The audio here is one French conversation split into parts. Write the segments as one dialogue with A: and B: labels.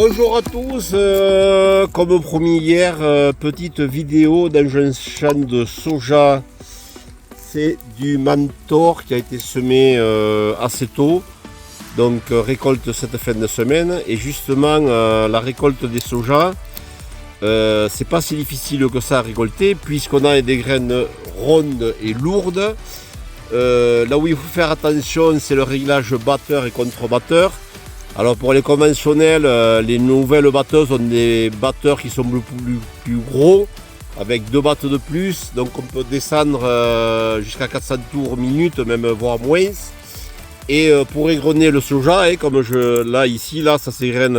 A: Bonjour à tous, comme promis hier, petite vidéo d'un jeune champ de soja. C'est du Mentor qui a été semé assez tôt, donc récolte cette fin de semaine. Et justement, la récolte des sojas, c'est pas si difficile que ça à récolter, puisqu'on a des graines rondes et lourdes. Là où il faut faire attention, c'est le réglage batteur et contre-batteur. Alors pour les conventionnels, les nouvelles batteuses ont des batteurs qui sont plus gros, avec 2 battes de plus, donc on peut descendre jusqu'à 400 tours minute, même voire moins. Et pour égrener le soja, comme là ici, ça s'égrène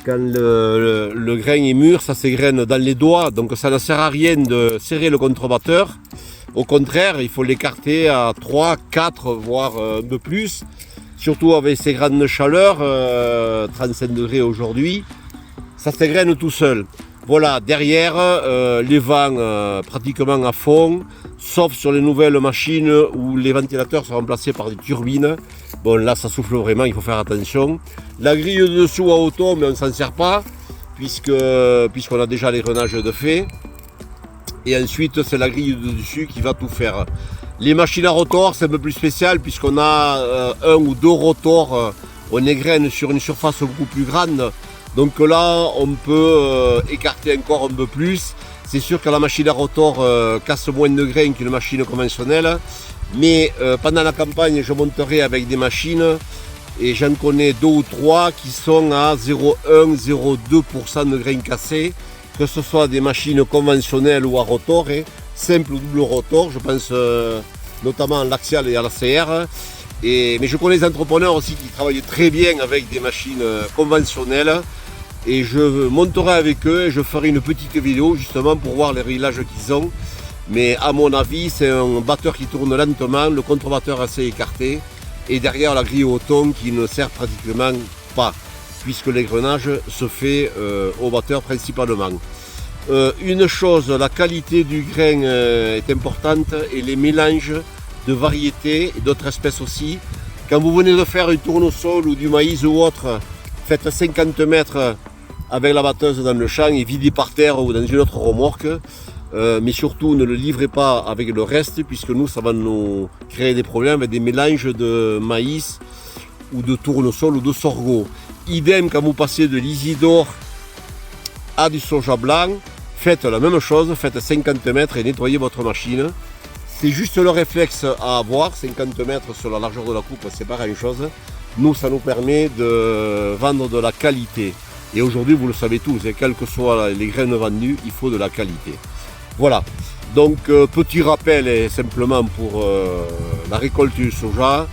A: quand le grain est mûr, ça s'égrène dans les doigts, donc ça ne sert à rien de serrer le contre-batteur. Au contraire, il faut l'écarter à 3, 4, voire un peu plus. Surtout avec ces grandes chaleurs, 35 degrés aujourd'hui, ça s'égrène tout seul. Voilà, derrière, les vents pratiquement à fond, sauf sur les nouvelles machines où les ventilateurs sont remplacés par des turbines. Bon, là, ça souffle vraiment, il faut faire attention. La grille de dessous à auto, mais on ne s'en sert pas, puisqu'on a déjà l'égrenage de fait. Et ensuite, c'est la grille de dessus qui va tout faire. Les machines à rotor, c'est un peu plus spécial puisqu'on a 1 ou 2 rotors, on égrène sur une surface beaucoup plus grande. Donc là, on peut écarter encore un peu plus. C'est sûr que la machine à rotor casse moins de grains qu'une machine conventionnelle. Mais pendant la campagne, je monterai avec des machines et j'en connais 2 ou 3 qui sont à 0,1-0,2% de grains cassés. Que ce soit des machines conventionnelles ou à rotor, simple ou double rotor, je pense notamment à l'axial et à la CR. Mais je connais des entrepreneurs aussi qui travaillent très bien avec des machines conventionnelles. Et je monterai avec eux et je ferai une petite vidéo justement pour voir les réglages qu'ils ont. Mais à mon avis, c'est un batteur qui tourne lentement, le contre-batteur assez écarté. Et derrière la grille au ton qui ne sert pratiquement pas, puisque l'égrenage se fait au batteur principalement. Une chose, la qualité du grain est importante et les mélanges de variétés et d'autres espèces aussi. Quand vous venez de faire du tournesol ou du maïs ou autre, faites 50 mètres avec la batteuse dans le champ et videz par terre ou dans une autre remorque. Mais surtout ne le livrez pas avec le reste, puisque nous ça va nous créer des problèmes avec des mélanges de maïs ou de tournesol ou de sorgho. Idem quand vous passez de l'Isidore à du soja blanc, faites la même chose, faites 50 mètres et nettoyez votre machine. C'est juste le réflexe à avoir, 50 mètres sur la largeur de la coupe, c'est pas grand chose. Nous, ça nous permet de vendre de la qualité. Et aujourd'hui, vous le savez tous, quels que soient les graines vendues, il faut de la qualité. Voilà, donc petit rappel simplement pour la récolte du soja.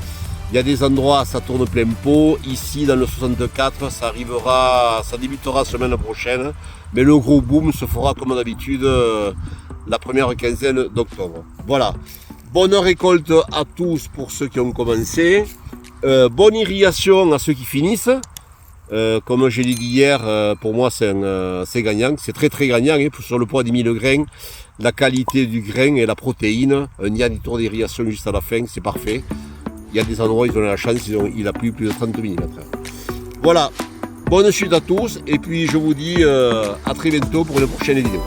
A: Il y a des endroits, ça tourne plein pot. Ici, dans le 64, ça débutera la semaine prochaine. Mais le gros boom se fera comme d'habitude la première quinzaine d'octobre. Voilà. Bonne récolte à tous pour ceux qui ont commencé. Bonne irrigation à ceux qui finissent. Comme je l'ai dit hier, pour moi c'est gagnant. C'est très très gagnant sur le poids des 1000 grains. La qualité du grain et la protéine. Un diamètre d'irrigation juste à la fin, c'est parfait. Il y a des endroits où ils ont la chance, il a plu plus de 30 mm. Voilà, bonne chute à tous et puis je vous dis à très bientôt pour une prochaine vidéo.